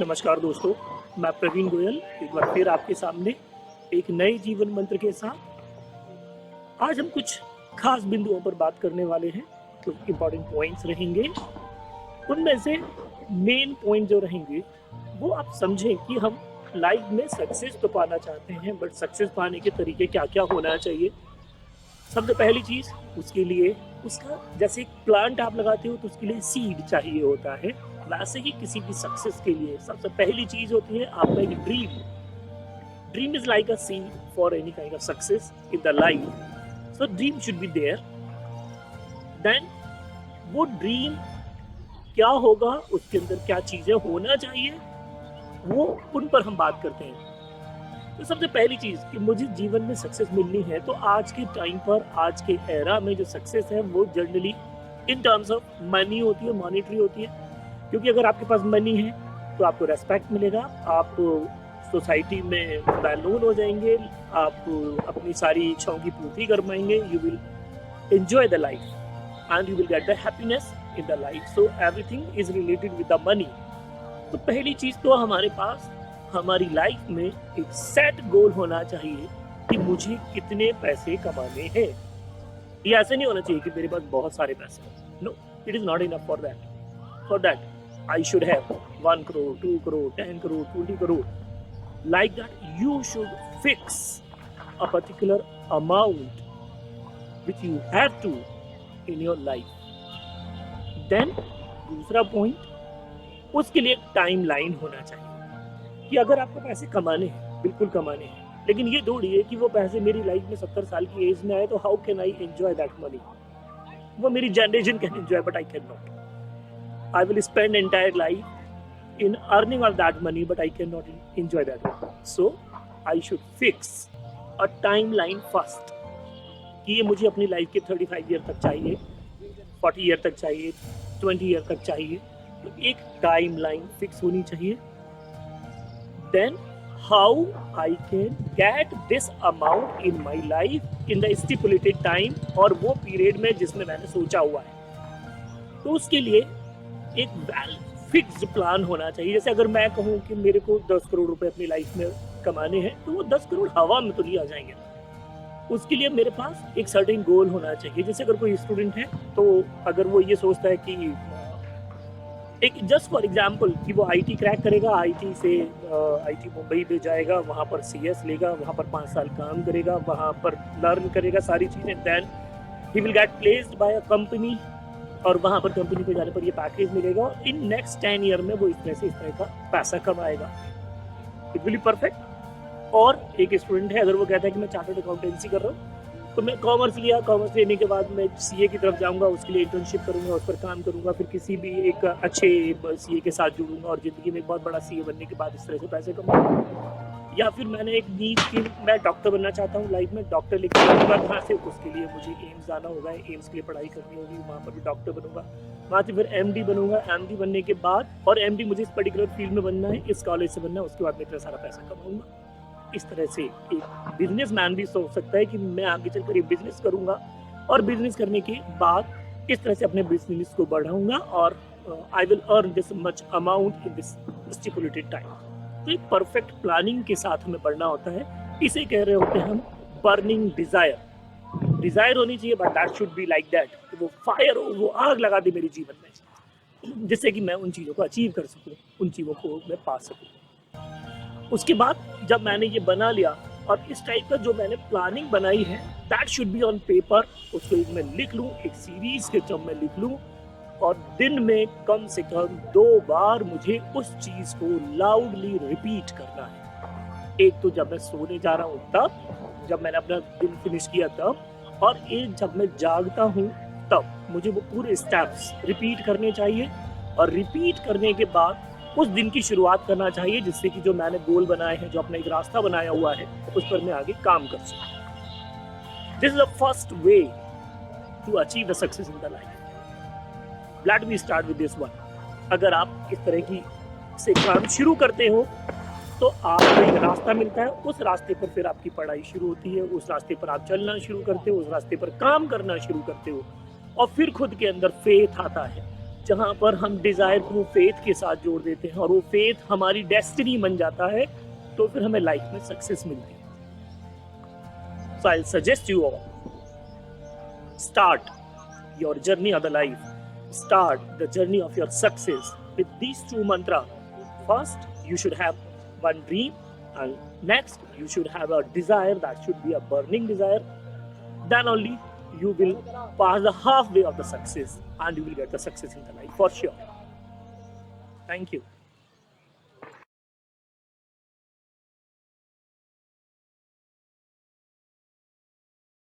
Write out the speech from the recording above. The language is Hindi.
नमस्कार दोस्तों, मैं प्रवीण गोयल एक बार फिर आपके सामने एक नए जीवन मंत्र के साथ। आज हम कुछ खास बिंदुओं पर बात करने वाले हैं, कुछ इंपॉर्टेंट पॉइंट्स रहेंगे। उनमें से मेन पॉइंट जो रहेंगे वो आप समझें कि हम लाइफ में सक्सेस तो पाना चाहते हैं, बट सक्सेस पाने के तरीके क्या क्या होना चाहिए। सबसे पहली चीज उसके लिए उसका जैसे एक प्लांट आप लगाते हो तो उसके लिए सीड चाहिए होता है, वैसे ही किसी भी सक्सेस के लिए सबसे पहली चीज होती है आपका एक dream. Dream is like a seed for any kind of success in the life. So dream should be there. Then वो ड्रीम क्या होगा, उसके अंदर क्या चीजें होना चाहिए, वो उन पर हम बात करते हैं। तो सबसे पहली चीज कि मुझे जीवन में सक्सेस मिलनी है, तो आज के टाइम पर, आज के एरा में जो सक्सेस है वो generally in terms of money होती है, मॉनिटरी होती है। क्योंकि अगर आपके पास मनी है तो आपको रेस्पेक्ट मिलेगा, आप सोसाइटी में बैलून हो जाएंगे, आप अपनी सारी इच्छाओं की पूर्ति कर पाएंगे, you will enjoy the life and you will get the happiness in the life. So everything is related with the money. तो पहली चीज तो हमारे पास हमारी लाइफ में एक सेट गोल होना चाहिए कि मुझे कितने पैसे कमाने हैं। ये ऐसे नहीं होना चाहिए कि मेरे पास बहुत सारे पैसे हैं। No, it is not enough for that. For that I should have 1 crore, 2 crore, 10 crore, 20 crore. Like that, you should fix a particular amount which you have to in your life. Then, दूसरा पॉइंट, उसके लिए एक टाइम लाइन होना चाहिए कि अगर आपको पैसे कमाने हैं, बिल्कुल कमाने हैं, लेकिन ये दौड़िए कि वो पैसे मेरी लाइफ में 70 साल की एज में आए तो how can I enjoy that money. वो मेरी generation can enjoy but I can not. I will spend entire life in earning of that money, but I cannot enjoy that money. So I should fix a timeline first कि ये मुझे अपनी लाइफ के 35 ईयर तक चाहिए, 40 ईयर तक चाहिए, 20 ईयर तक चाहिए। तो एक टाइमलाइन फिक्स होनी चाहिए। Then how I can get this amount in my life in the stipulated time, और वो पीरियड में जिसमें मैंने सोचा हुआ है। तो उसके लिए एक वेल फिक्स्ड प्लान होना चाहिए। जैसे अगर मैं कहूँ कि मेरे को 10 करोड़ रुपए अपनी लाइफ में कमाने हैं, तो वो 10 करोड़ हवा में तो नहीं आ जाएंगे। उसके लिए मेरे पास एक सर्टेन गोल होना चाहिए। जैसे अगर कोई स्टूडेंट है तो अगर वो ये सोचता है कि एक जस्ट फॉर एग्जांपल कि वो आईटी क्रैक करेगा, आईटी से आईटी मुंबई में जाएगा, वहाँ पर सीएस लेगा, वहाँ पर 5 साल काम करेगा, वहाँ पर लर्न करेगा सारी चीज़ें, then he will get placed by a company, और वहाँ पर कंपनी पे जाने पर ये पैकेज मिलेगा और इन नेक्स्ट 10 ईयर में वो इस तरह का पैसा कमाएगा। It will be perfect. और एक स्टूडेंट है, अगर वो कहता है कि मैं चार्टर्ड अकाउंटेंसी कर रहा हूँ, तो मैं कॉमर्स लिया, कॉमर्स लेने के बाद मैं सीए की तरफ जाऊँगा, उसके लिए इंटर्नशिप करूँगा, उस पर काम करूँगा, फिर किसी भी एक अच्छे सीए के साथ जुड़ूंगा और ज़िंदगी में एक बहुत बड़ा सीए बनने के बाद इस तरह से पैसे कमाऊँगा। या फिर मैंने एक नीड की, मैं डॉक्टर बनना चाहता हूँ लाइफ में, डॉक्टर लेकर जाऊँगा कहाँ से, उसके लिए मुझे एम्स जाना होगा, एम्स के लिए पढ़ाई करनी होगी, वहाँ पर भी डॉक्टर बनूंगा, वहाँ से फिर एमडी बनूंगा, एमडी बनने के बाद, और एमडी मुझे इस पर्टिकुलर फील्ड में बनना है, इस कॉलेज से बनना है, उसके बाद मैं इतना सारा पैसा कमाऊंगा। इस तरह से एक बिजनेसमैन भी सोच सकता है कि मैं आगे चलकर ये बिजनेस करूंगा और बिजनेस करने के बाद इस तरह से अपने बिजनेस को बढ़ाऊंगा और I will earn this much amount in this stipulated time. तो एक परफेक्ट प्लानिंग के साथ हमें बढ़ना होता है। इसे कह रहे होते हैं हम बर्निंग डिजायर। डिजायर होनी चाहिए, but that should be like that कि वो फायर हो, वो आग लगा दे मेरे जीवन में, जिससे कि मैं उन चीज़ों को अचीव कर सकूं, उन चीज़ों को मैं पा सकूं। उसके बाद जब मैंने ये बना लिया और इस टाइप का जो मैंने प्लानिंग बनाई है, that should be on paper. उसको एक मैं लिख लूँ, एक सीरीज के टर्म में लिख लूँ, और दिन में कम से कम 2 बार मुझे उस चीज को लाउडली रिपीट करना है। एक तो जब मैं सोने जा रहा हूँ तब, जब मैंने अपना दिन फिनिश किया तब, और एक जब मैं जागता हूँ तब मुझे वो पूरे स्टेप्स रिपीट करने चाहिए। और रिपीट करने के बाद उस दिन की शुरुआत करना चाहिए, जिससे कि जो मैंने गोल बनाए हैं, जो अपना एक रास्ता बनाया हुआ है, उस पर मैं आगे काम कर सकूं। This is the first way to achieve the success in the life. Let me start with this one. अगर आप इस तरह की से काम शुरू करते हो तो आपको एक रास्ता मिलता है, उस रास्ते पर फिर आपकी पढ़ाई शुरू होती है, उस रास्ते पर आप चलना शुरू करते हो, उस रास्ते पर काम करना शुरू करते हो, और फिर खुद के अंदर फेथ आता है जहाँ पर हम डिजायर को फेथ के साथ जोड़ देते हैं और वो फेथ हमारी डेस्टिनी बन जाता है, तो फिर हमें लाइफ में सक्सेस मिलती है। So I'll suggest you all, start your journey of the life, start the journey of your success with these two mantras. First, you should have one dream, and next, you should have a desire that should be a burning desire. Then only you will pass the halfway of the success and you will get the success in the life for sure. Thank you.